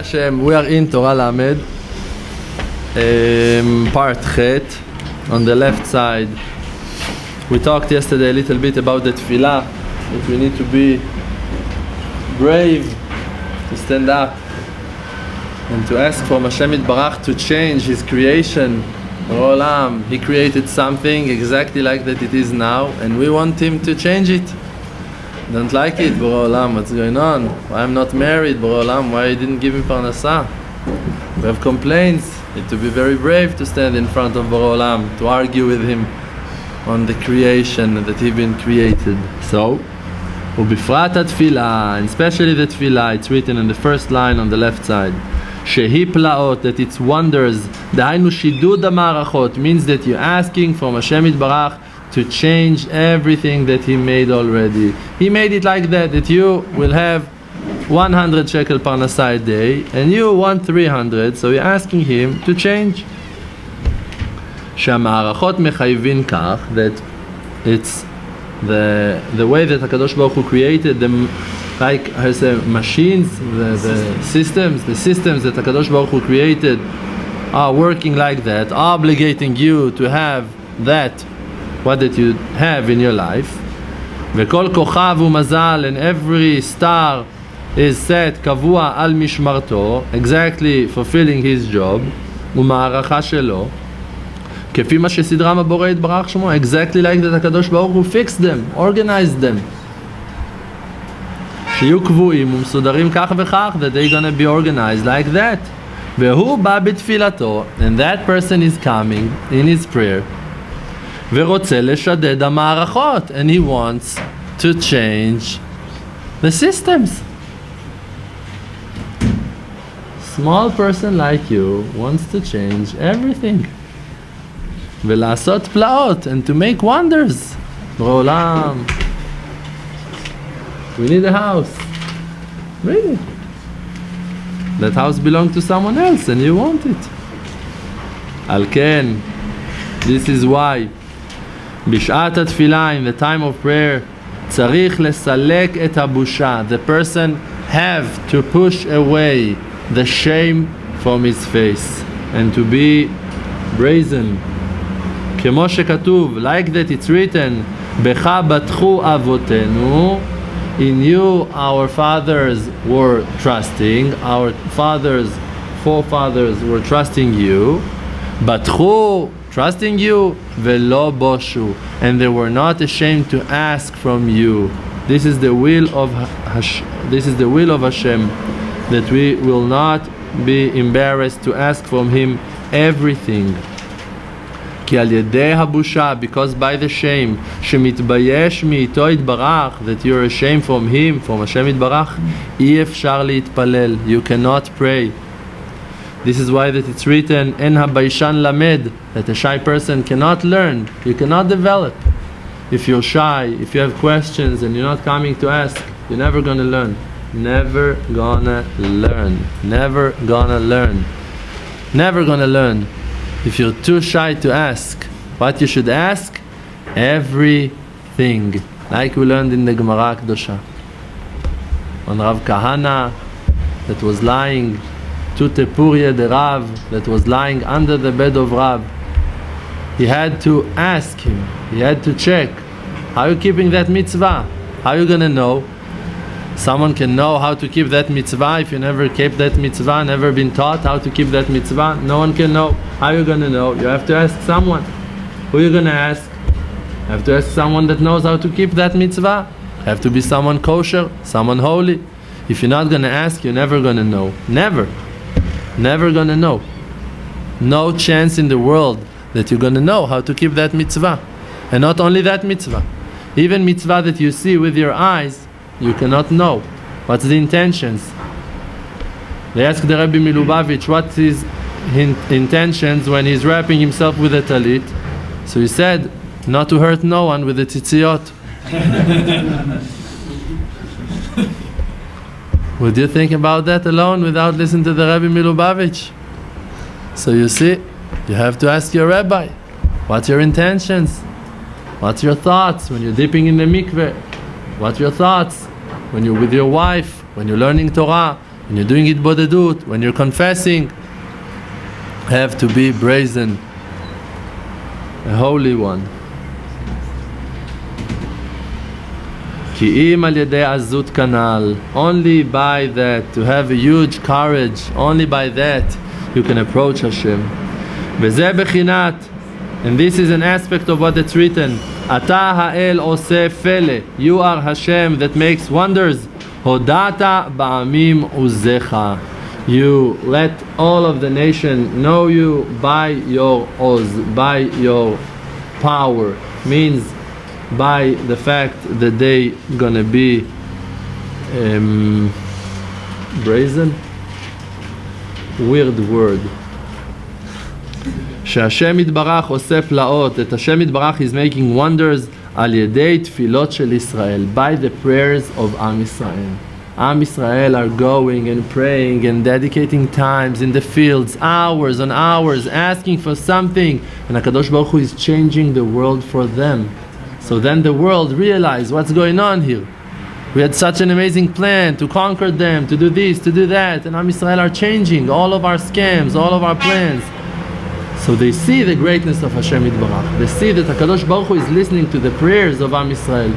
Hashem, we are in Torah Lamed, part Chet, on the left side. We talked yesterday a little bit about the tefillah, that we need to be brave, to stand up, and to ask for Hashem Yitbarach to change His creation. Olam, He created something exactly like that it is now, and we want Him to change it. Don't like it, Borei Olam, what's going on? Why I'm not married, Borei Olam? Why you didn't give me parnasah? We have complaints. Need to be very brave to stand in front of Borei Olam, to argue with Him on the creation that He been created. So, ובפרט התפילה, and especially the tefillah, it's written in the first line on the left side. Shehi plaot, that it's wonders. דהיינו שידוד המערכות, means that you're asking from Hashem Yitbarach to change everything that He made already. He made it like that, that you will have 100 shekel parnasah a day, and you want 300, so you're asking Him to change. שהמערכות מחייבים כך, that it's the way that HaKadosh Baruch Hu created them, like I say, machines, the systems that HaKadosh Baruch Hu created are working like that, obligating you to have that, what that you have in your life. וכל כוכב ומזל, and every star is set קבוע על משמרתו, exactly fulfilling his job, ומערכה שלו, כפי מה שסדרם הבורא יתברך שמו, exactly like that הקדוש ברוך הוא fixed them, organized them. שיהיו קבועים ומסודרים כך וכך, that they're gonna be organized like that. והוא בא בתפילתו, and that person is coming in his prayer, ורוצה לשדד המערכות, and he wants to change the systems. Small person like you wants to change everything. ולעשות פלאות, and to make wonders. בעולם. We need a house. Really? That house belongs to someone else and you want it. על כן, this is why בשעת התפילה, in the time of prayer, צריך לסלק את הבושה. The person have to push away the shame from his face and to be brazen. כמו שכתוב, like that it's written, בך בטחו אבותינו, in you our fathers were trusting, our forefathers were trusting you, בטחו, trusting you, ולא בושו, and they were not ashamed to ask from you. This is the will of Hashem, that we will not be embarrassed to ask from Him everything. כי על ידי הבושה, because by the shame, שמתבייש מאיתו יתברך, that you're ashamed from Him, from Hashem יתברך, אי אפשר להתפלל, you cannot pray. This is why that it's written, אין הביישן למד, that a shy person cannot learn, you cannot develop. If you're shy, if you have questions and you're not coming to ask, you're never gonna learn. Never gonna learn. Never gonna learn. Never gonna learn. If you're too shy to ask, what you should ask? Everything. Like we learned in the Gemara Kedosha. On Rav Kahana, that was lying, to Tepurye the Rav, that was lying under the bed of Rav. He had to ask him, he had to check, how are you keeping that mitzvah? How are you gonna know? Someone can know how to keep that mitzvah if you never kept that mitzvah, never been taught how to keep that mitzvah. No one can know. How are you going to know? You have to ask someone. Who are you going to ask? You have to ask someone that knows how to keep that mitzvah. Have to be someone kosher, someone holy. If you're not going to ask, you're never going to know. Never. Never going to know. No chance in the world that you're going to know how to keep that mitzvah. And not only that mitzvah. Even mitzvah that you see with your eyes, you cannot know. What's the intentions? They asked the Rebbe Milubavitch what's his intentions when he's wrapping himself with a talit. So he said, not to hurt no one with the tzitziot. Would you think about that alone without listening to the Rebbe Milubavitch? So you see, you have to ask your rabbi, what's your intentions? What's your thoughts when you're dipping in the mikveh? What's your thoughts when you're with your wife, when you're learning Torah? when you're doing Hitbodedut, when you're confessing, have to be brazen, a holy one. Ki im al yedei azut kanal. Only by that, to have a huge courage, only by that you can approach Hashem. V'zeh bechinat, and this is an aspect of what it's written. Ata ha'el oseh fele. You are Hashem that makes wonders. Hodata ba'amim uzecha. You let all of the nation know you by your oz, by your power. Means by the fact that they gonna be brazen. Weird word. שהשם יתברך עושה פלאות, that Hashem יתברך is making wonders על ידי תפילות של ישראל, by the prayers of Am Yisrael. Am Yisrael are going and praying and dedicating times in the fields, hours on hours, asking for something, and HaKadosh Baruch Hu is changing the world for them. So then the world realize what's going on here. We had such an amazing plan to conquer them, to do this, to do that, and Am Yisrael are changing all of our scams, all of our plans. So they see the greatness of Hashem Yitbarach. They see that HaKadosh Baruch Hu is listening to the prayers of Am Yisrael.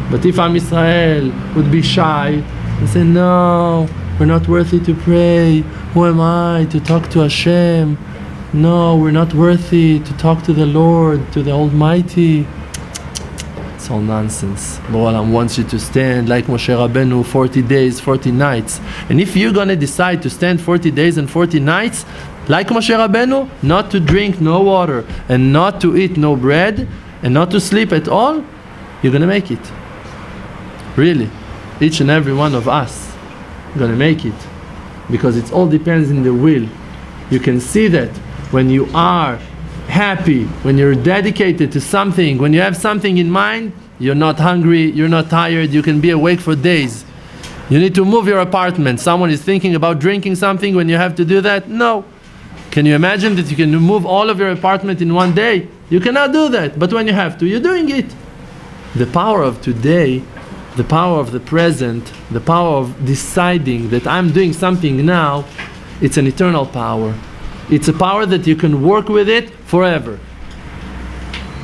But if Am Yisrael would be shy and say, no, we're not worthy to pray. Who am I to talk to Hashem? No, we're not worthy to talk to the Lord, to the Almighty. It's all nonsense. B'olam wants you to stand like Moshe Rabbeinu 40 days, 40 nights. And if you're going to decide to stand 40 days and 40 nights, like Moshe Rabbeinu, not to drink no water, and not to eat no bread, and not to sleep at all, you're going to make it. Really. Each and every one of us going to make it. Because it all depends in the will. You can see that when you are happy, when you're dedicated to something, when you have something in mind, you're not hungry, you're not tired, you can be awake for days. You need to move your apartment. Someone is thinking about drinking something when you have to do that? No. Can you imagine that you can move all of your apartment in one day? You cannot do that. But when you have to, you're doing it. The power of today, the power of the present, the power of deciding that I'm doing something now, it's an eternal power. It's a power that you can work with it forever.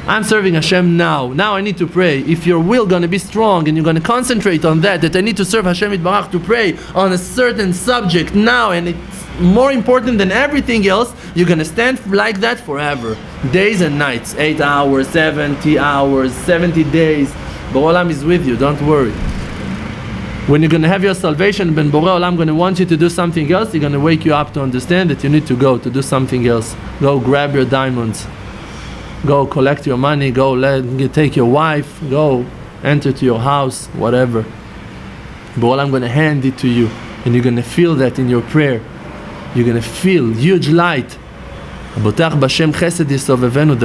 I'm serving Hashem now. Now I need to pray. If your will going to be strong and you're going to concentrate on that I need to serve Hashem Yitbarach, to pray on a certain subject now, and it's more important than everything else, you're going to stand like that forever. Days and nights, 8 hours, 70 hours, 70 days. Borei Olam is with you, don't worry. When you're going to have your salvation, Ben Borei Olam going to want you to do something else, he's going to wake you up to understand that you need to go to do something else. Go grab your diamonds. Go collect your money. Go take your wife. Go enter to your house, whatever. Borei Olam going to hand it to you, and you're going to feel that in your prayer. You're going to feel huge light. The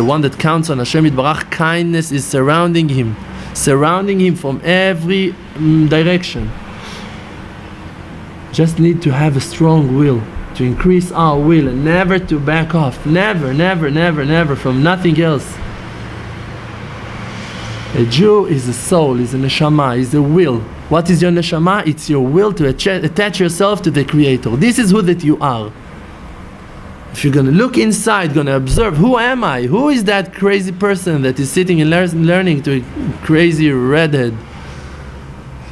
one that counts on Hashem Yitbarach, kindness is surrounding him from every direction. Just need to have a strong will, to increase our will and never to back off. Never, never, never, never from nothing else. A Jew is a soul, is a neshama, is a will. What is your neshama? It's your will to attach yourself to the Creator. This is who that you are. If you're going to look inside, going to observe, who am I? Who is that crazy person that is sitting and learning to a crazy redhead?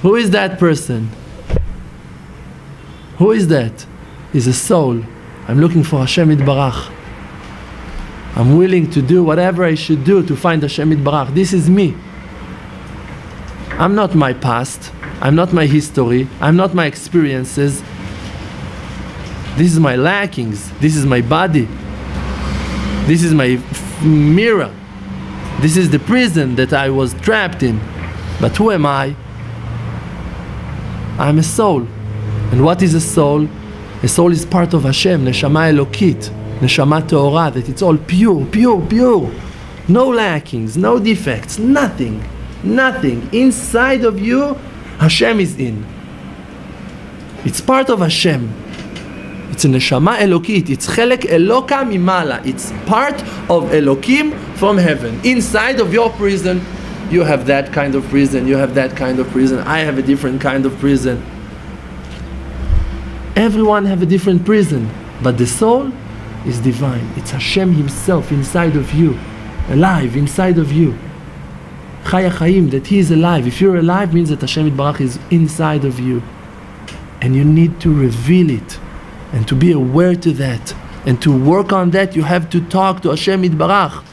Who is that person? Who is that? Is a soul. I'm looking for Hashem Yitbarach. I'm willing to do whatever I should do to find Hashem Yitbarach. This is me. I'm not my past. I'm not my history. I'm not my experiences. This is my lackings. This is my body. This is my mirror. This is the prison that I was trapped in. But who am I? I'm a soul. And what is a soul? A soul is part of Hashem, Neshama Elokit, Neshama Teorah, that it's all pure, pure, pure. No lackings, no defects, nothing. Nothing. Inside of you, Hashem is in. It's part of Hashem. It's a Neshama Elokit. It's Chelek Eloka Mimala. It's part of Elokim from heaven. Inside of your prison, you have that kind of prison, you have that kind of prison, I have a different kind of prison. Everyone have a different prison, but the soul is divine. It's Hashem Himself inside of you, alive inside of you. Chaya Chaim, that He is alive. If you're alive, means that Hashem Yitbarach is inside of you. And you need to reveal it, and to be aware to that, and to work on that. You have to talk to Hashem Yitbarach,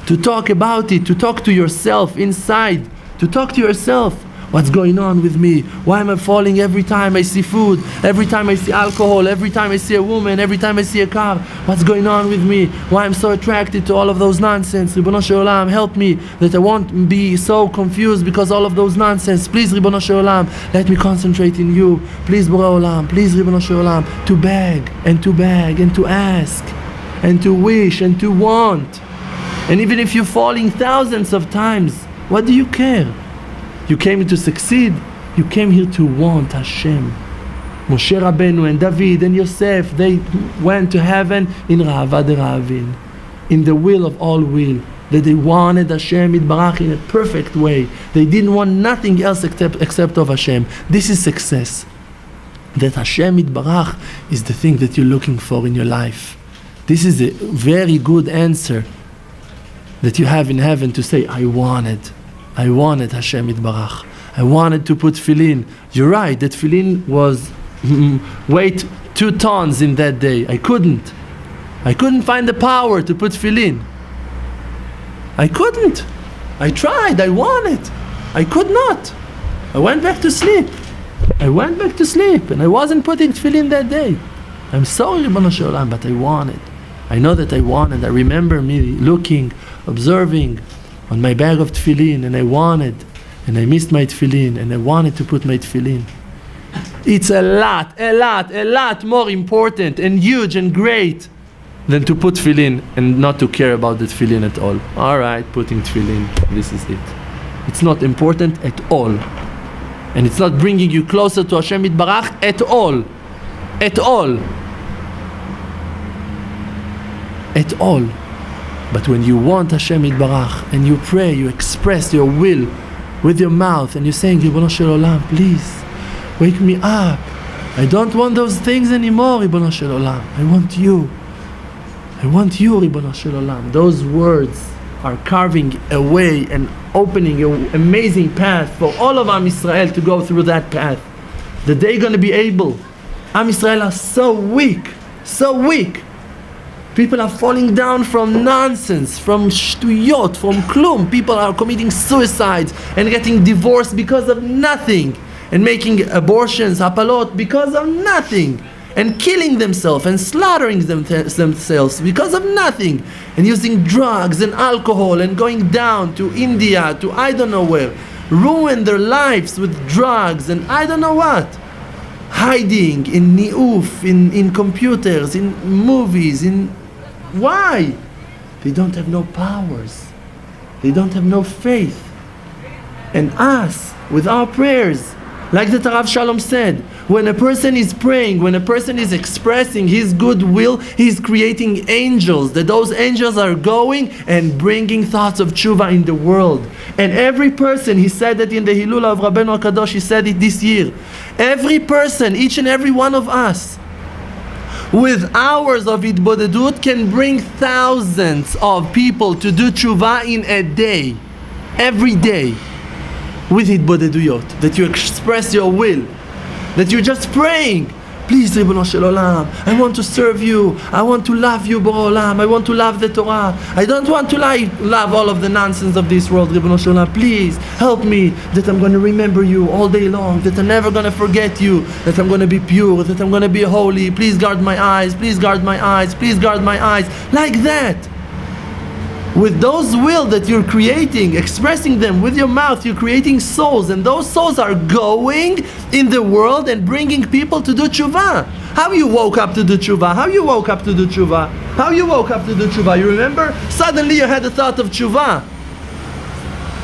to talk about it, to talk to yourself inside, to talk to yourself. What's going on with me? Why am I falling every time I see food, every time I see alcohol, every time I see a woman, every time I see a car? What's going on with me? Why I'm so attracted to all of those nonsense? Ribono Shel Olam, help me that I won't be so confused because all of those nonsense. Please, Ribono Shel Olam, let me concentrate in you. Please, Borei Olam, please, Ribono Shel Olam, to beg and to beg and to ask and to wish and to want. And even if you're falling thousands of times, what do you care? You came here to succeed. You came here to want Hashem. Moshe Rabbeinu and David and Yosef, they went to heaven in Ra'ava De'Ra'avin, in the will of all will. That they wanted Hashem Yitbarach in a perfect way. They didn't want nothing else except of Hashem. This is success. That Hashem Yitbarach is the thing that you're looking for in your life. This is a very good answer that you have in heaven to say, I wanted Hashem Yitbarach. I wanted to put tefillin. You're right, that tefillin was weight 2 tons in that day. I couldn't find the power to put tefillin. I couldn't. I tried, I wanted. I could not. I went back to sleep. And I wasn't putting tefillin that day. I'm sorry, Ribono Shel Olam, but I wanted. I know that I wanted. I remember me looking, observing on my bag of tefillin, and I wanted, and I missed my tefillin, and I wanted to put my tefillin. It's a lot more important and huge and great than to put tefillin and not to care about the tefillin at all. Alright, putting tefillin, this is it. It's not important at all. And it's not bringing you closer to Hashem Yitbarach at all. At all. At all. But when you want Hashem Yitbarach and you pray, you express your will with your mouth and you're saying, Ribono Shel Olam, please, wake me up. I don't want those things anymore, Ribono Shel Olam. I want you. Ribono Shel Olam. Those words are carving a way and opening an amazing path for all of Am Yisrael to go through that path. That they're going to be able. Am Yisrael are so weak. People are falling down from nonsense, from shtuyot, from klum. People are committing suicides and getting divorced because of nothing, and making abortions, hapalot, because of nothing, and killing themselves and slaughtering themselves because of nothing, and using drugs and alcohol and going down to India, to I don't know where, ruin their lives with drugs and I don't know what. Hiding in ni'uf, in computers, in movies, why? They don't have no powers. They don't have no faith. And us, with our prayers, like the Rav Shalom said, when a person is praying, when a person is expressing his goodwill, he's creating angels, that those angels are going and bringing thoughts of tshuva in the world. And every person, he said that in the Hilula of Rabbeinu HaKadosh, he said it this year, every person, each and every one of us, with hours of Hitbodedut can bring thousands of people to do tshuva in a day, every day, with Hitbodedut, that you express your will, that you're just praying, please Ribono Shel Olam, I want to serve you, I want to love you Borei Olam, I want to love the Torah, I don't want to love all of the nonsense of this world, Ribono Shel Olam, please help me that I'm going to remember you all day long, that I'm never going to forget you, that I'm going to be pure, that I'm going to be holy, please guard my eyes, please guard my eyes, please guard my eyes, like that. With those will that you're creating, expressing them with your mouth, you're creating souls, and those souls are going in the world and bringing people to do tshuva. How you woke up to do tshuva? You remember? Suddenly you had a thought of tshuva.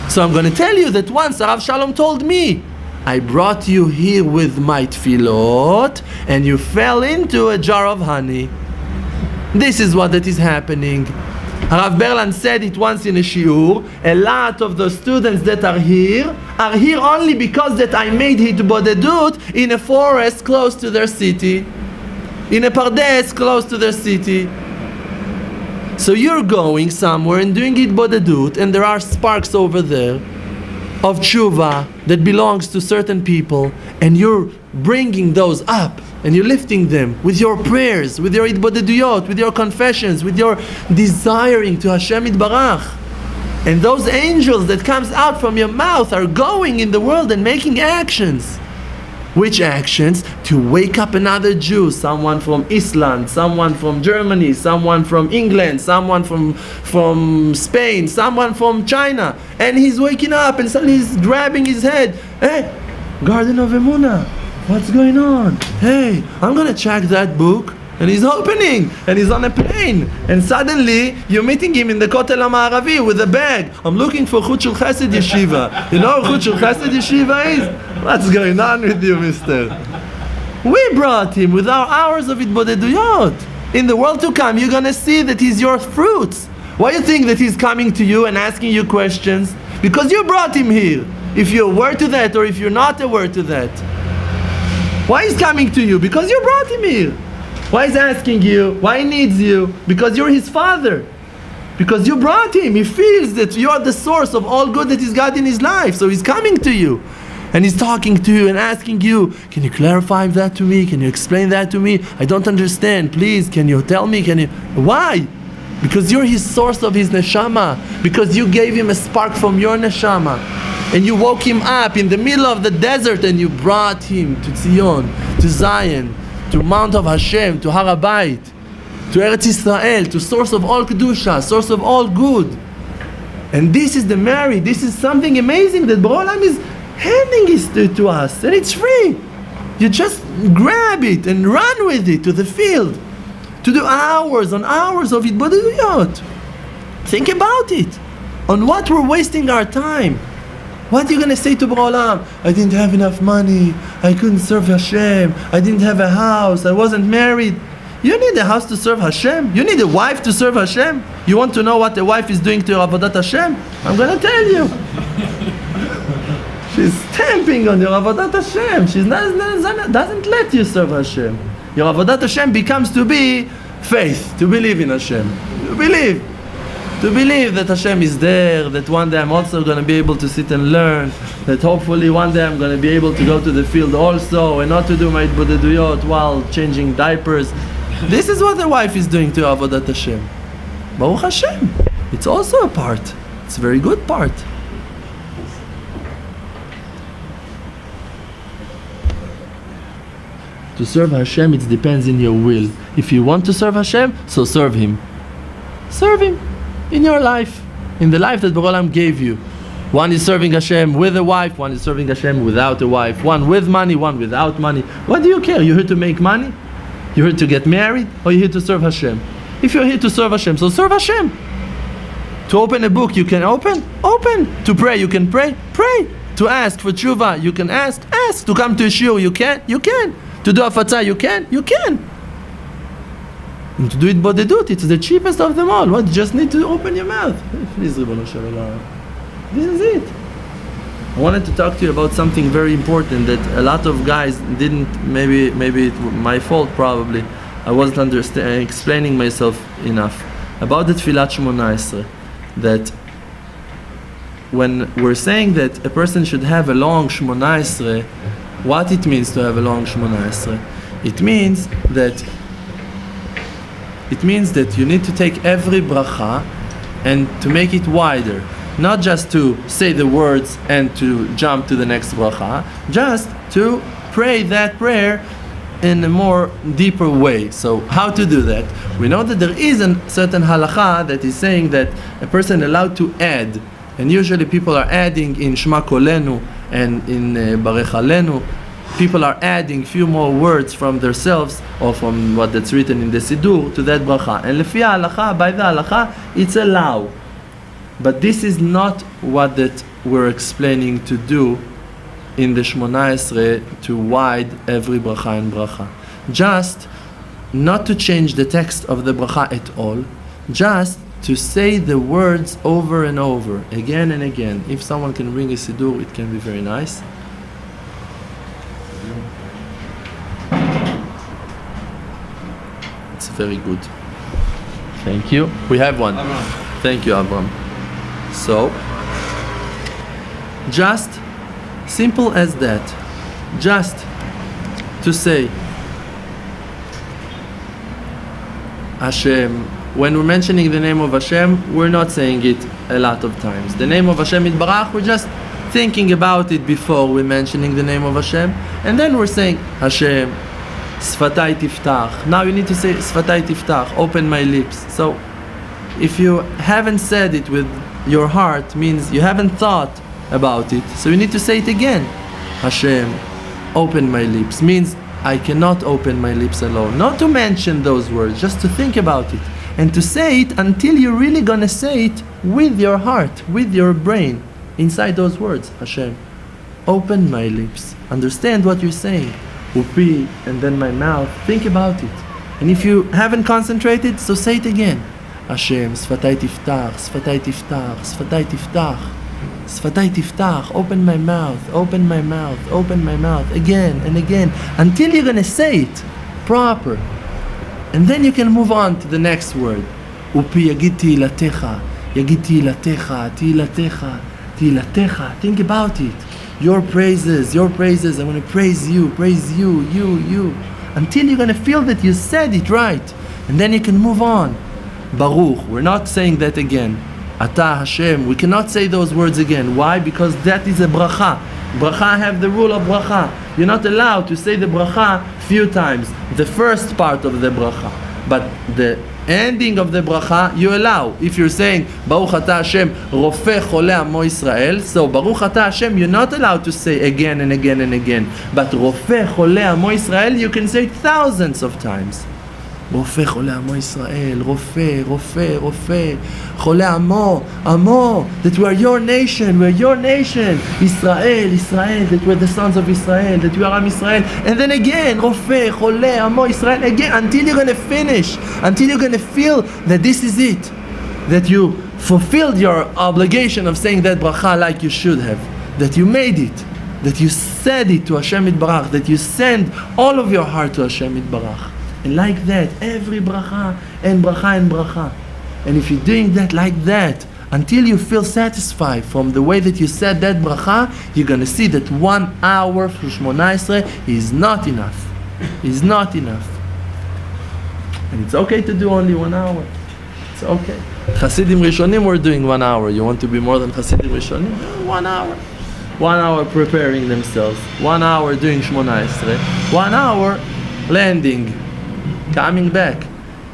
So I'm going to tell you that once Rav Shalom told me, I brought you here with my tefillot, and you fell into a jar of honey. This is what that is happening. Rav Berlan said it once in a shiur. A lot of the students that are here only because that I made Hitbodedut in a forest close to their city. in a pardes close to their city. So you're going somewhere and doing Hitbodedut, and there are sparks over there of tshuva that belongs to certain people, and you're bringing those up and you're lifting them with your prayers, with your Hitbodeduyot, with your confessions, with your desiring to Hashem Yitbarach. And those angels that comes out from your mouth are going in the world and making actions. Which actions? To wake up another Jew, someone from Iceland, someone from Germany, someone from England, someone from Spain, someone from China. And he's waking up and suddenly he's grabbing his head. Hey, Garden of Emunah, what's going on? Hey, I'm going to check that book. And he's opening, and he's on a plane, and suddenly you're meeting him in the Kotel HaMa'aravi with a bag. I'm looking for Chut Shel Chesed Yeshiva. You know who Chut Shel Chesed Yeshiva is? What's going on with you, mister? We brought him with our hours of Hitbodeduyot. In the world to come, you're going to see that he's your fruits. Why do you think that he's coming to you and asking you questions? Because you brought him here. If you're aware to that, or if you're not aware to that. Why he's coming to you? Because you brought him here. Why is he asking you? Why he needs you? Because you're his father. Because you brought him. He feels that you are the source of all good that he's got in his life. So he's coming to you. And he's talking to you and asking you, can you clarify that to me? Can you explain that to me? I don't understand. Please, can you tell me? Can you? Why? Because you're his source of his neshama. Because you gave him a spark from your neshama. And you woke him up in the middle of the desert and you brought him to Zion, to Zion, to Mount of Hashem, to Har HaBayit, to Eretz Yisrael, to source of all Kedusha, source of all good. And this is the marriage. This is something amazing that Borei Olam is handing it to us, and it's free. You just grab it and run with it to the field, to do hours on hours of Hitbodeduyot. Think about it. On what we're wasting our time. What are you going to say to Borei Olam? I didn't have enough money. I couldn't serve Hashem. I didn't have a house. I wasn't married. You need a house to serve Hashem. You need a wife to serve Hashem. You want to know what a wife is doing to your Avodat Hashem? I'm going to tell you. She's stamping on your Avodat Hashem. She doesn't let you serve Hashem. Your Avodat Hashem becomes to be faith, to believe in Hashem. To believe that Hashem is there, that one day I'm also going to be able to sit and learn, that hopefully one day I'm going to be able to go to the field also and not to do my Hitbodeduyot while changing diapers. This is what the wife is doing to Avodat Hashem. Baruch Hashem. It's also a part. It's a very good part. To serve Hashem, it depends in your will. If you want to serve Hashem, so serve Him. Serve Him. In your life, in the life that Borei Olam gave you. One is serving Hashem with a wife, one is serving Hashem without a wife, one with money, one without money. What do you care? You're here to make money? You're here to get married? Or you're here to serve Hashem? If you're here to serve Hashem, so serve Hashem. To open a book, you can open? Open. To pray, you can pray? Pray. To ask for tshuva, you can ask? Ask. To come to a shiur, you can? You can. To do afatzah, you can? You can. And to do Hitbodedut, it's the cheapest of them all. What? You just need to open your mouth. Please, Ribono Shel Olam. This is it. I wanted to talk to you about something very important that a lot of guys didn't, maybe it's my fault probably. I wasn't explaining myself enough. About the Tfilat Shmona Esrei. That when we're saying that a person should have a long Shmona Esrei, what it means to have a long Shmona Esrei? It means that you need to take every bracha and to make it wider. Not just to say the words and to jump to the next bracha, just to pray that prayer in a more deeper way. So how to do that? We know that there is a certain halacha that is saying that a person allowed to add, and usually people are adding in Shema Kolenu and in Barech Alenu. People are adding few more words from themselves or from what that's written in the Siddur to that bracha. And lefi halacha, by the halacha, it's allowed. But this is not what that we're explaining to do in the Shmona Esrei, to wide every bracha and bracha. Just not to change the text of the bracha at all, just to say the words over and over, again and again. If someone can bring a Siddur, it can be very nice. That's very good. Thank you. We have one. Thank you, Avram. So, just simple as that. Just to say Hashem. When we're mentioning the name of Hashem, we're not saying it a lot of times. The name of Hashem Yitbarach, we're just thinking about it before we're mentioning the name of Hashem, and then we're saying Hashem, Sfatai Tiftach. Now you need to say Sfatai Tiftach, open my lips. So if you haven't said it with your heart, means you haven't thought about it. So you need to say it again. Hashem, open my lips. Means I cannot open my lips alone. Not to mention those words, just to think about it. And to say it until you're really gonna say it with your heart, with your brain, inside those words. Hashem, open my lips. Understand what you're saying. Upi, and then my mouth. Think about it. And if you haven't concentrated, so say it again. Hashem, Sfatai Tiftach, Sfatai Tiftach, Sfatai Tiftach. Sfatai Tiftach, open my mouth, open my mouth, open my mouth, again and again, until you're gonna say it proper. And then you can move on to the next word. Upi yagid tilatecha, yagid tilatecha, tilatecha, tilatecha. Think about it. Your praises, I'm going to praise you, you. Until you're going to feel that you said it right. And then you can move on. Baruch, we're not saying that again. Ata Hashem, we cannot say those words again. Why? Because that is a bracha. Bracha have the rule of bracha. You're not allowed to say the bracha few times. The first part of the bracha. But the ending of the bracha, you allow. If you're saying, Baruch Ata Hashem, Rofeh Chole Amo Yisrael, so Baruch Ata Hashem, you're not allowed to say again and again and again. But Rofeh Chole Amo Yisrael, you can say it thousands of times. רופא חולה עמו ישראל, רופא, חולה עמו, that we are your nation, Israel, that we're the sons of Israel, that we are Am Israel, and then again, רופא, חולה עמו ישראל, again, until you're going to finish, until you're going to feel that this is it, that you fulfilled your obligation of saying that bracha like you should have, that you made it, that you said it to Hashem Yitbarach, that you send all of your heart to Hashem Yitbarach. And like that, every bracha and bracha and bracha. And if you're doing that like that, until you feel satisfied from the way that you said that bracha, you're going to see that 1 hour for Shmona Esrei is not enough. Is not enough. And it's okay to do only 1 hour. It's okay. Hasidim Rishonim were doing 1 hour. You want to be more than Hasidim Rishonim? 1 hour. 1 hour preparing themselves. 1 hour doing Shmona Esrei. 1 hour landing. Coming back.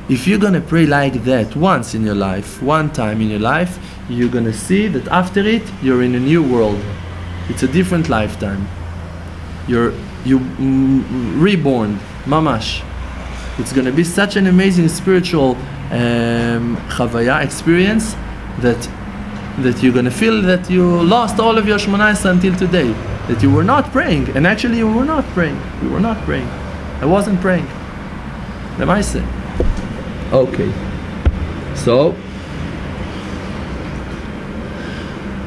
If you're going to pray like that once in your life, one time in your life, you're going to see that after it, you're in a new world. It's a different lifetime. You're reborn, mamash. It's going to be such an amazing spiritual chavaya experience that you're going to feel that you lost all of your Shmona Esrei until today. That you were not praying. And actually you were not praying. You were not praying. I wasn't praying. Lemaise. Okay. So,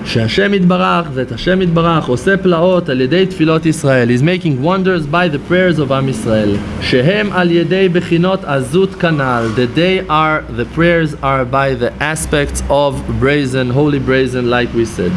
שהשם יתברך, that Hashem יתברך עושה פלאות על ידי תפילות ישראל. He's making wonders by the prayers of Am Yisrael. שהם על ידי בחינות עזות כנ"ל. The prayers are by the aspects of brazen, holy brazen, like we said.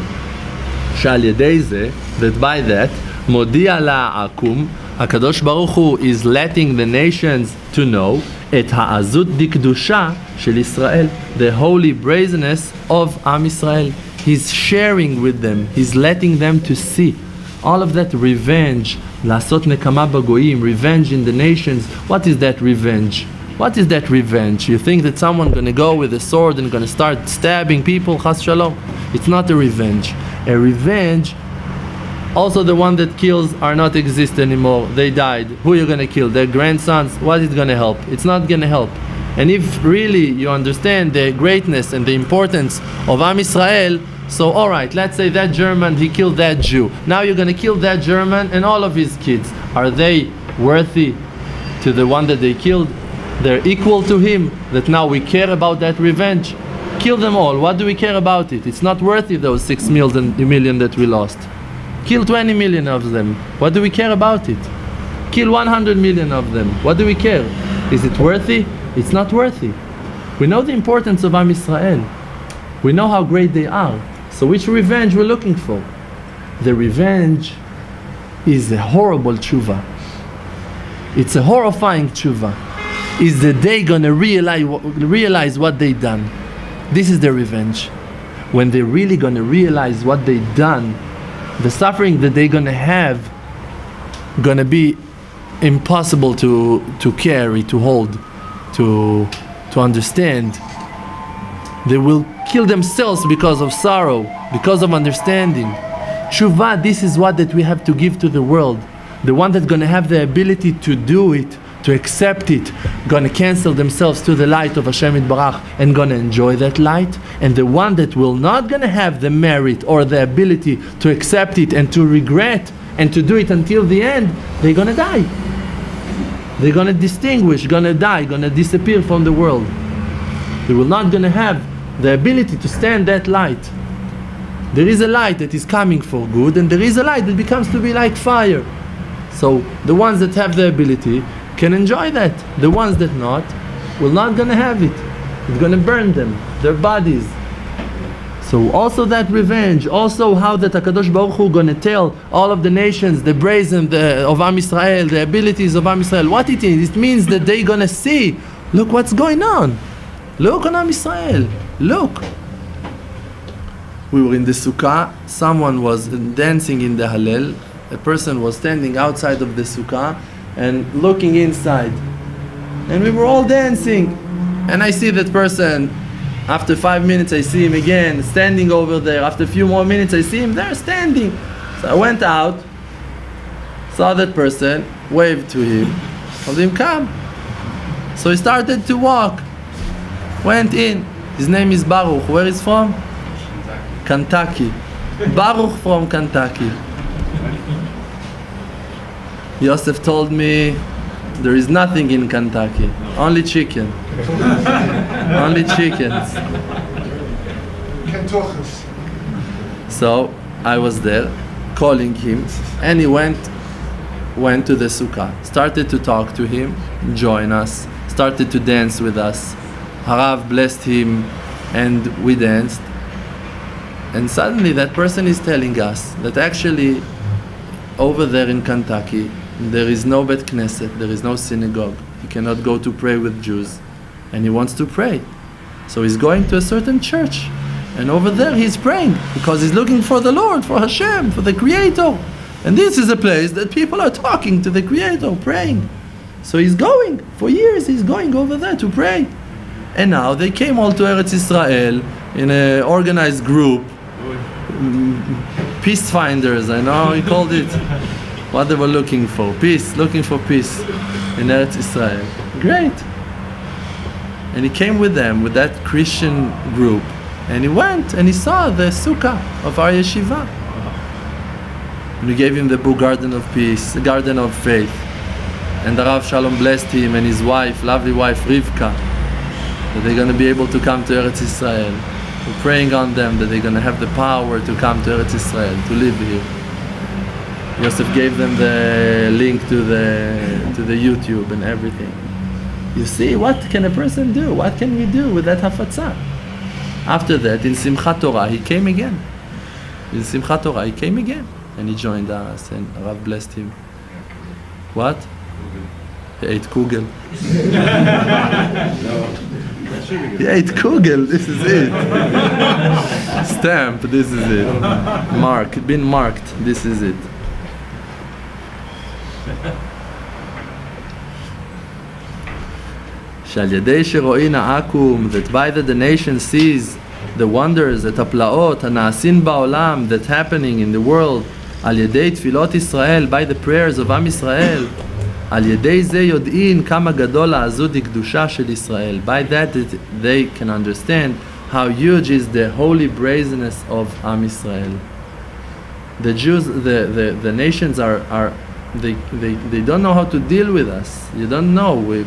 שעל ידי זה, that by that, מודיע לעקום, HaKadosh Baruch Hu is letting the nations to know את העזות דקדושה של ישראל, the holy brazenness of Am Yisrael. He's sharing with them, he's letting them to see all of that revenge, לעשות נקמה בגויים, revenge in the nations. What is that revenge? What is that revenge? You think that someone going to go with a sword and going to start stabbing people? Chas shalom. It's not a revenge. A revenge, also the one that kills are not exist anymore. They died. Who are you going to kill? Their grandsons? What is going to help? It's not going to help. And if really you understand the greatness and the importance of Am Yisrael, so alright, let's say that German, he killed that Jew. Now you're going to kill that German and all of his kids. Are they worthy to the one that they killed? They're equal to him, that now we care about that revenge. Kill them all. What do we care about it? It's not worthy those 6 million that we lost. Kill 20 million of them. What do we care about it? Kill 100 million of them. What do we care? Is it worthy? It's not worthy. We know the importance of Am Yisrael. We know how great they are. So which revenge we're looking for? The revenge is a horrible tshuva. It's a horrifying tshuva. Is that they gonna realize what they done. This is their revenge. When they're really gonna realize what they done, the suffering that they're gonna have gonna be impossible to carry, to hold, to understand. They will kill themselves because of sorrow, because of understanding. Tshuva, this is what that we have to give to the world. The one that's gonna have the ability to do it, to accept it, gonna cancel themselves to the light of Hashem Yitbarach and gonna enjoy that light. And the one that will not gonna have the merit or the ability to accept it and to regret and to do it until the end, they're gonna die. They're gonna distinguish, gonna die, gonna disappear from the world. They will not gonna have the ability to stand that light. There is a light that is coming for good, and there is a light that becomes to be like fire. So the ones that have the ability can enjoy that. The ones that not, will not gonna have it. It's gonna burn them, their bodies. So also that revenge, also how that HaKadosh Baruch Hu gonna tell all of the nations, the brazen of Am Yisrael, the abilities of Am Yisrael, what it is. It means that they gonna see, look what's going on. Look on Am Yisrael, look. We were in the Sukkah, someone was dancing in the Hallel, a person was standing outside of the Sukkah and looking inside. And we were all dancing. And I see that person. After 5 minutes I see him again standing over there. After a few more minutes I see him there standing. So I went out, saw that person, waved to him, told him come. So he started to walk, went in. His name is Baruch. Where is from? Kentucky. Baruch from Kentucky. Yosef told me there is nothing in Kentucky, only chicken. Only chickens. So I was there calling him, and he went to the sukkah, started to talk to him, join us, started to dance with us. Harav blessed him and we danced. And suddenly that person is telling us that actually over there in Kentucky there is no Bet Knesset, there is no synagogue. He cannot go to pray with Jews, and he wants to pray. So he's going to a certain church, and over there he's praying because he's looking for the Lord, for Hashem, for the Creator. And this is a place that people are talking to the Creator, praying. So he's going, for years he's going over there to pray. And now they came all to Eretz Israel in an organized group, peace finders, I know he called it. What they were looking for, peace, looking for peace in Eretz Israel. Great. And he came with them, with that Christian group, and he went and he saw the sukkah of our yeshiva. And we gave him the book Garden of Peace, the Garden of Faith. And the Rav Shalom blessed him and his wife, lovely wife Rivka, that they're going to be able to come to Eretz Israel. We're praying on them that they're going to have the power to come to Eretz Israel, to live here. Yosef gave them the link to the YouTube and everything. You see, what can a person do? What can we do with that hafatzah? After that, in Simchat Torah, he came again. In Simchat Torah, he came again. And he joined us, and Rav blessed him. What? He ate kugel. He ate kugel, this is it. Stamp, this is it. Mark, been marked, this is it. שעל ידי שרואין העקום, that by that the nation sees the wonders, את הפלאות, הנעשים בעולם, that happening in the world, על ידי תפילות ישראל, by the prayers of עם ישראל, על ידי זה יודעין כמה גדול העזות הקדושה של ישראל. By that they can understand how huge is the holy brazenness of עם ישראל. The Jews, the nations they don't know how to deal with us. You don't know.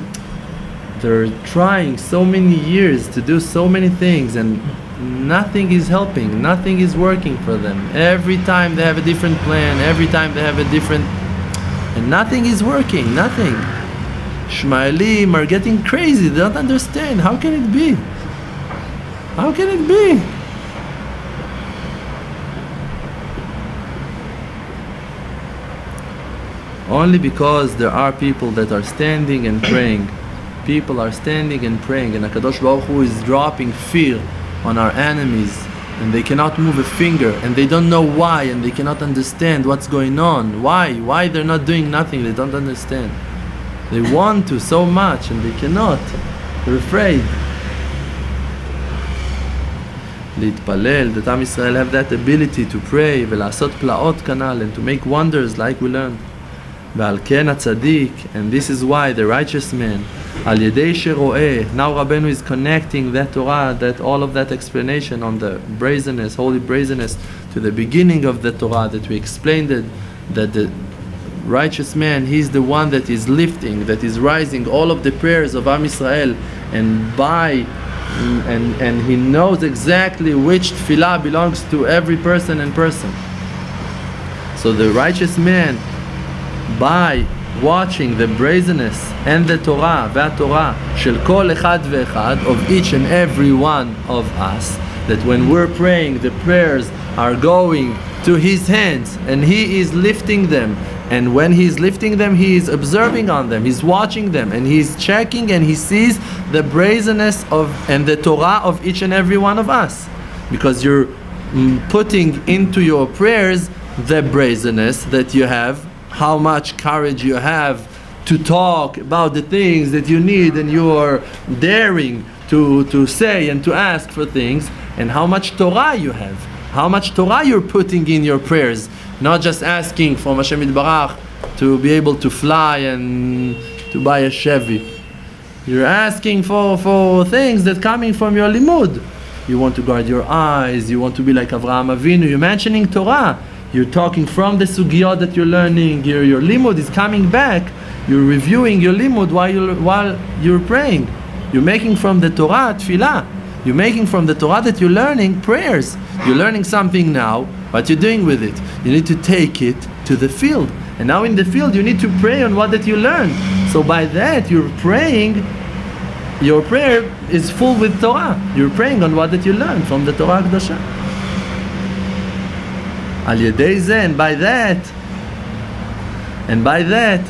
They're trying so many years to do so many things, and nothing is helping, nothing is working for them. Every time they have a different plan, every time they have a different, and nothing is working, nothing. Shmaelim are getting crazy. They don't understand. How can it be? How can it be? Only because there are people that are standing and praying. People are standing and praying, and HaKadosh Baruch Hu is dropping fear on our enemies, and they cannot move a finger, and they don't know why, and they cannot understand what's going on. Why they're not doing nothing? They don't understand. They want to so much, and they cannot. They're afraid. להתפלל, that Am Yisrael have that ability to pray ולעשות פלאות כנ"ל, and to make wonders like we learned. ועל כן הצדיק, and this is why the righteous man, על ידי שרואה, now Rabbeinu is connecting that Torah, that all of that explanation on the brazenness, holy brazenness, to the beginning of the Torah that we explained it, that the righteous man, he's the one that is lifting, that is rising all of the prayers of Am Yisrael, and he knows exactly which tefillah belongs to every person and person. So the righteous man, by watching the brazenness and the Torah, והתורה של כל אחד ואחד, of each and every one of us, that when we're praying, the prayers are going to his hands and he is lifting them, and when he's lifting them, he is observing on them, he's watching them, and he's checking, and he sees the brazenness of and the Torah of each and every one of us, because you're putting into your prayers the brazenness that you have, how much courage you have to talk about the things that you need, and you are daring to say and to ask for things, and how much Torah you have, how much Torah you're putting in your prayers, not just asking from Hashem Yitbarach to be able to fly and to buy a Chevy. You're asking for things that coming from your limud. You want to guard your eyes, you want to be like Avraham Avinu, you're mentioning Torah. You're talking from the sugiyot that you're learning, your limud is coming back, you're reviewing your limud while you're praying. You're making from the Torah tefillah. You're making from the Torah that you're learning prayers. You're learning something now, what you're doing with it. You need to take it to the field. And now in the field you need to pray on what that you learned. So by that you're praying, your prayer is full with Torah. You're praying on what that you learned from the Torah Kedosha. Al yedei zeh, and by that,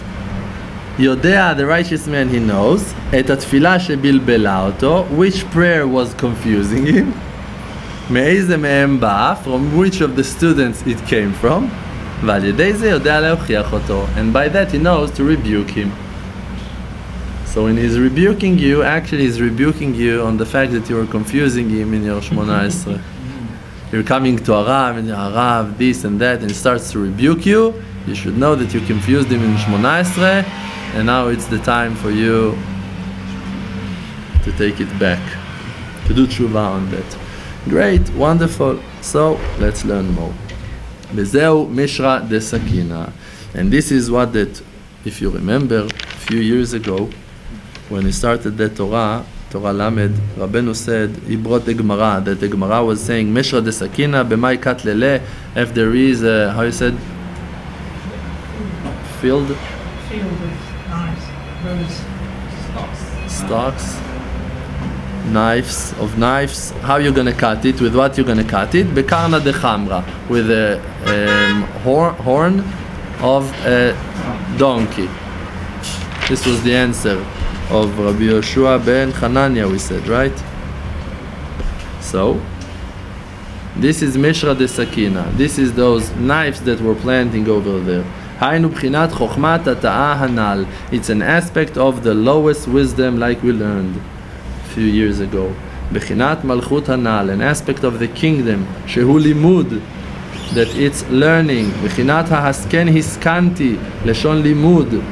Yodea, the righteous man, he knows, et התפילה שבלבלה אותו, which prayer was confusing him, מאיזה מהם בא, from which of the students it came from, ועל ידי זה יודע להוכיח אותו, and by that he knows to rebuke him. So when he's rebuking you, actually he's rebuking you on the fact that you are confusing him in your 18. You're coming to a Rav, and Rav, this and that, and he starts to rebuke you. You should know that you confused him in 18, and now it's the time for you to take it back, to do tshuva on that. Great, wonderful. So let's learn more. Bezeu Mishra de Sakina, and this is what that, if you remember, a few years ago, when he started the Torah Lamed, Rabbeinu said, he brought the Gemara, that the Gemara was saying, Mishra de Sakina, b'mai kat lele, if there is a, how you said? Field with knives, those stalks, knives, how you're going to cut it, with what you're going to cut it? Bekarna de Chamra, with a horn of a donkey. This was the answer of Rabbi Yoshua ben Hanania, we said, right? So, this is Mishra de Sakina. This is those knives that were planting over there. Haynu b'chinat chokhmat hata'a hanal. It's an aspect of the lowest wisdom, like we learned a few years ago. B'chinat malchut hanal, an aspect of the kingdom. Shehu limud, that it's learning. B'chinat ha'hasken hiskanti, leshon limud.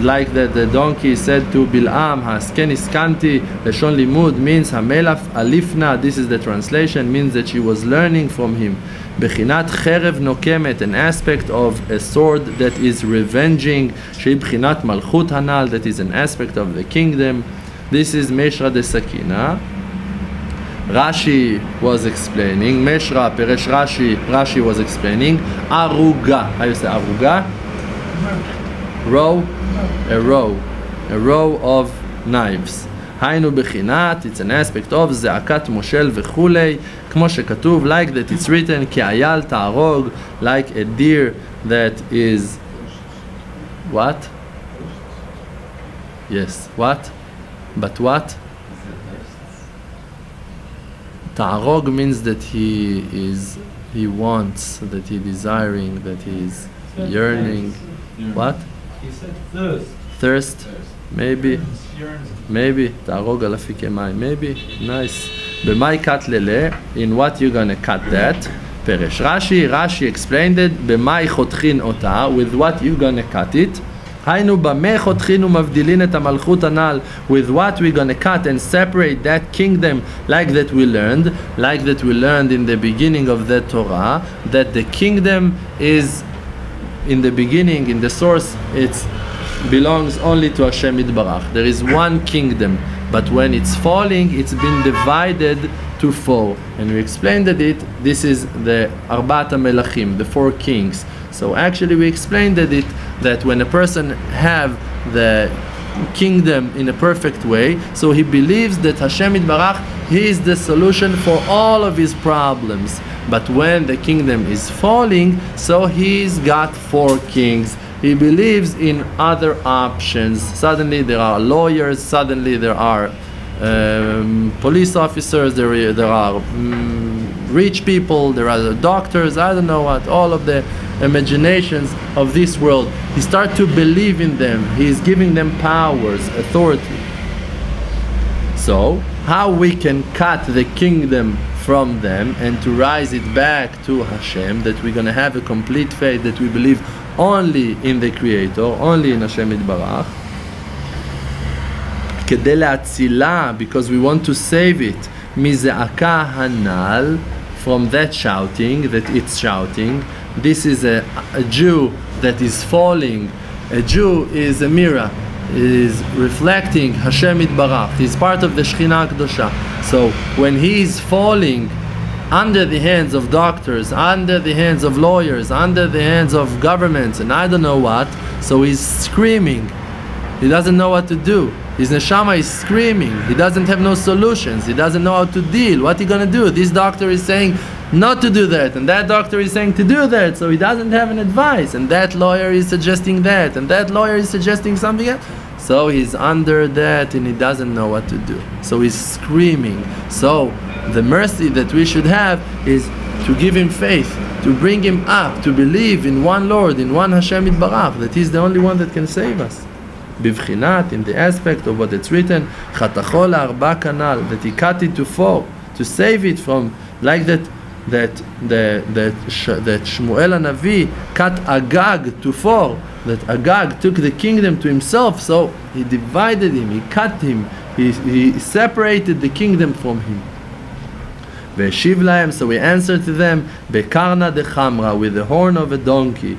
Like that the donkey said to Bil'am, Hasken iskanti, leshon limud, means Hamelaf alifna, this is the translation, means that she was learning from him. Bechinat cherev nokemet, an aspect of a sword that is revenging. Shei b'chinat malchut hanal, that is an aspect of the kingdom. This is Meshra de Sakina. Rashi was explaining, Meshra peresh Rashi was explaining, Aruga, how you say Aruga? Row, a row. a row of knives. היינו בחינת, it's an aspect of זעקת מושל וכולי, כמו שכתוב, like that it's written, כאייל תהרוג, like a deer that is, what? Yes, what? But what? Ta'arog means that he wants, that he desiring, that he is yearning. What? He said thirst. Thirst? Maybe. Maybe. Ta'arog al afike mayim. Maybe. Nice. B'may kat lele, in what you're gonna cut that? Peresh. Rashi explained it, b'may chotchin ota, with what you're gonna cut it. היינו במה חותכין ומבדילין את המלכות הנ"ל, with what we're going to cut and separate that kingdom, like that we learned in the beginning of the Torah, that the kingdom is in the beginning, in the source, it belongs only to Hashem Yitbarach. There is one kingdom, but when it's falling, it's been divided to four. And we explained that this is the Arbat HaMelachim, the four kings. So actually we explained that when a person have the kingdom in a perfect way, so he believes that Hashem Yitbarach, He is the solution for all of his problems. But when the kingdom is falling, so he's got four kings. He believes in other options. Suddenly there are lawyers, suddenly there are police officers, there are rich people, there are doctors, I don't know what, all of the imaginations of this world. He starts to believe in them. He is giving them powers, authority. So, how we can cut the kingdom from them and to rise it back to Hashem, that we're going to have a complete faith, that we believe only in the Creator, only in Hashem Yitbarach. כדי להצילה, because we want to save it, מזעקה הנ"ל, from that shouting, that it's shouting. This is a Jew that is falling. A Jew is a mirror, is reflecting Hashem Yitbarach. He's part of the Shekhinah Kedosha. So when he is falling under the hands of doctors, under the hands of lawyers, under the hands of governments, and I don't know what, so he's screaming. He doesn't know what to do. His neshama is screaming. He doesn't have no solutions. He doesn't know how to deal. What he gonna do? This doctor is saying not to do that, and that doctor is saying to do that, so he doesn't have an advice, and that lawyer is suggesting that, and that lawyer is suggesting something else. So he's under that and he doesn't know what to do. So he's screaming. So the mercy that we should have is to give him faith, to bring him up, to believe in one Lord, in one Hashem Yitbarach, that he's the only one that can save us. Bivchinat, in the aspect of what it's written, Chatacho la'arba kanal, that he cut it to four, to save it from, like that Shmuel HaNavi cut Agag to four, that Agag took the kingdom to himself, so he divided him, he cut him, he separated the kingdom from him. Ve'eshiv lahem, so we answered to them, Bekarna de chamra, with the horn of a donkey.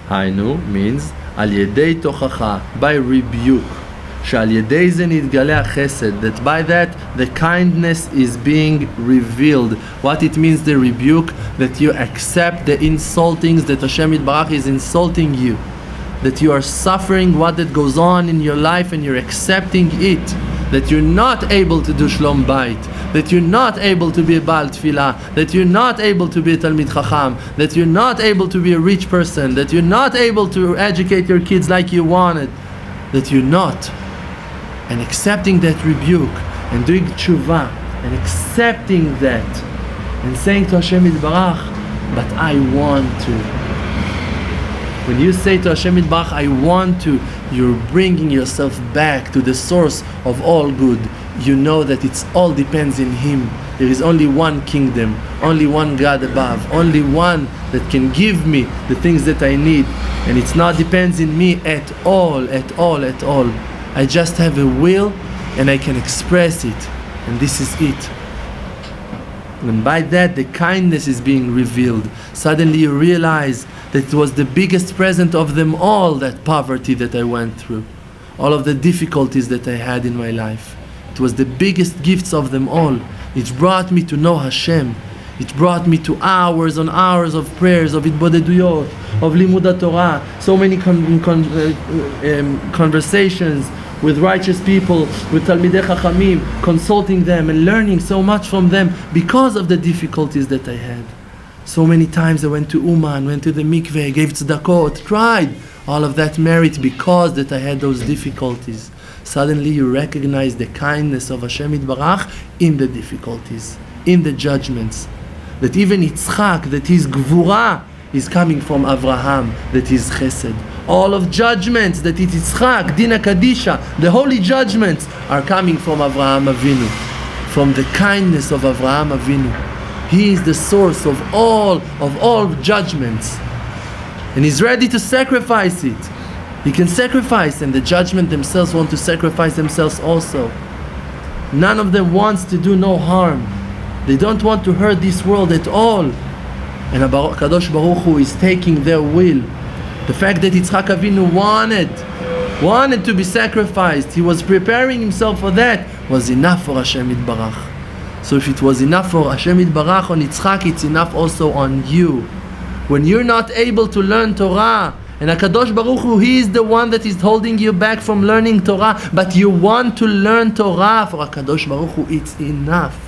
Hainu means על ידי תוכחה, by rebuke, שעל ידי זה נתגלה החסד, that by that the kindness is being revealed. What it means, the rebuke, that you accept the insultings, that Hashem Yitbarach is insulting you, that you are suffering what that goes on in your life and you're accepting it, that you're not able to do shlom bayit, that you're not able to be a Baal Tfilah, that you're not able to be a Talmid Chacham, that you're not able to be a rich person, that you're not able to educate your kids like you wanted, that you're not. And accepting that rebuke, and doing tshuva, and accepting that, and saying to Hashem Yitbarach, but I want to. When you say to Hashem Yitbarach, I want to, you're bringing yourself back to the source of all good. You know that it's all depends in Him. There is only one kingdom, only one God above, only one that can give me the things that I need, and it's not depends in me at all, at all, at all. I just have a will and I can express it, and this is it. And by that the kindness is being revealed. Suddenly you realize that it was the biggest present of them all, that poverty that I went through, all of the difficulties that I had in my life. It was the biggest gifts of them all. It brought me to know Hashem. It brought me to hours on hours of prayers, of Hitbodedut, of Limud Torah, so many conversations with righteous people, with Talmidei Chachamim, consulting them and learning so much from them because of the difficulties that I had. So many times I went to Uman, went to the mikveh, gave tzedakot, tried. All of that merit because that I had those difficulties. Suddenly you recognize the kindness of Hashem Yitbarach in the difficulties, in the judgments. That even Yitzchak, that his gvura is coming from Avraham, that his chesed. All of judgments, that it is Yitzchak, Dina Kadisha, the holy judgments are coming from Avraham Avinu, from the kindness of Avraham Avinu. He is the source of all judgments. And he's ready to sacrifice it. He can sacrifice, and the judgment themselves want to sacrifice themselves also. None of them wants to do no harm. They don't want to hurt this world at all. And Kadosh Baruch Hu is taking their will. The fact that Yitzchak Avinu wanted to be sacrificed, he was preparing himself for that, was enough for Hashem Yitbarach. So if it was enough for Hashem Yitbarach on Yitzchak, it's enough also on you. When you're not able to learn Torah, and HaKadosh Baruch Hu, He is the one that is holding you back from learning Torah, but you want to learn Torah, for HaKadosh Baruch Hu, it's enough.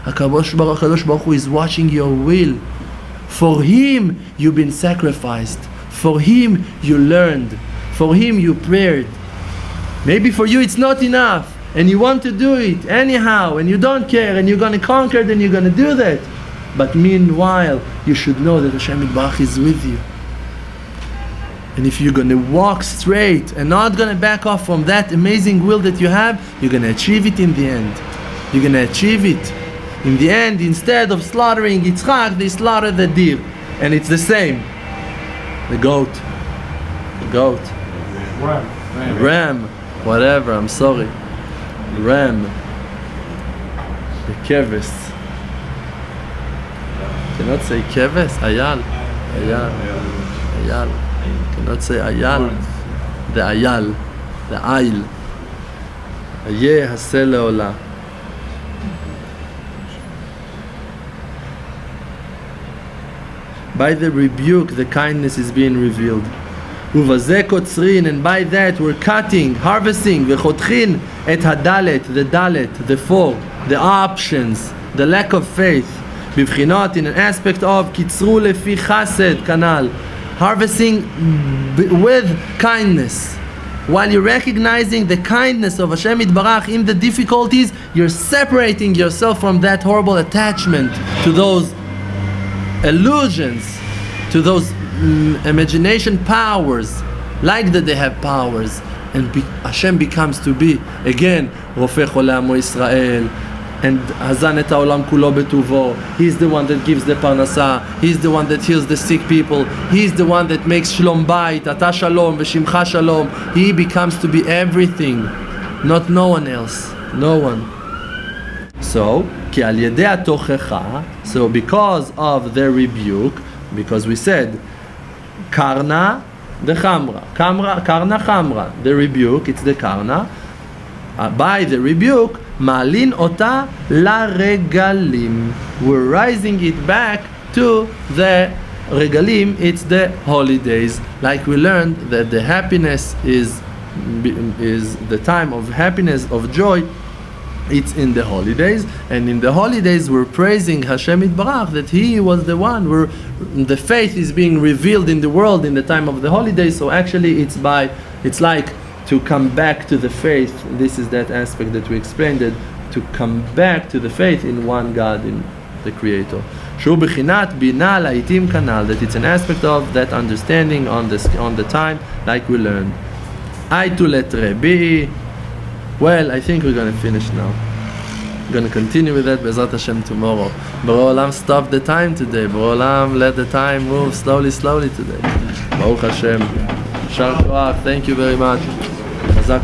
HaKadosh Baruch Hu is watching your will. For Him, you've been sacrificed. For Him, you learned. For Him, you prayed. Maybe for you, it's not enough, and you want to do it anyhow, and you don't care, and you're going to conquer, then you're going to do that. But meanwhile, you should know that Hashem Yitbarach is with you. And if you're going to walk straight and not going to back off from that amazing will that you have, you're going to achieve it in the end. You're going to achieve it. In the end, instead of slaughtering Yitzchak, they slaughter the deer. And it's the same. The goat. Ram. Whatever, I'm sorry. Ram. The keves. Cannot say keves, ayal. Cannot say ayal. The ayal. The ayl. Ayeh haseh leolah. By the rebuke, the kindness is being revealed. Uvazeh kotzrin, and by that we're cutting, harvesting, v'chotchin et hadalet, the four, the options, the lack of faith. Bivchinot, in an aspect of kitzru lefi chased kanal, harvesting with kindness. While you're recognizing the kindness of Hashem Yitbarach in the difficulties, you're separating yourself from that horrible attachment to those illusions, to those imagination powers, like that they have powers, and Hashem becomes to be again Rofeh Cholei Amo Yisrael, and Hazan et Haolam Kulo Betuvo. He's the one that gives the parnasa. He's the one that heals the sick people. He's the one that makes Shalom Bayit, Ata Shalom, V'Shimcha Shalom. He becomes to be everything, not no one else, no one. So, ki al yedei atochecha, so because of the rebuke, because we said, karna, the chamra, karna chamra, the rebuke, it's the karna. By the rebuke, malin ota la regalim, we're rising it back to the regalim, it's the holidays. Like we learned that the happiness is the time of happiness, of joy, it's in the holidays, and in the holidays we're praising Hashem Yitbarach that He was the one where the faith is being revealed in the world in the time of the holidays. So actually it's like to come back to the faith. This is that aspect that we explained, it, to come back to the faith in one God, in the Creator. Shu b'chinat bina la'itim kanal, that it's an aspect of that understanding on the time, like we learned. Aitulet Rebbe. Well, I think we're going to finish now. We're going to continue with that Be'ezrat Hashem tomorrow. Borei Olam, stop the time today. Borei Olam, let the time move slowly today. Baruch Hashem. Shar Koach, thank you very much. Chazak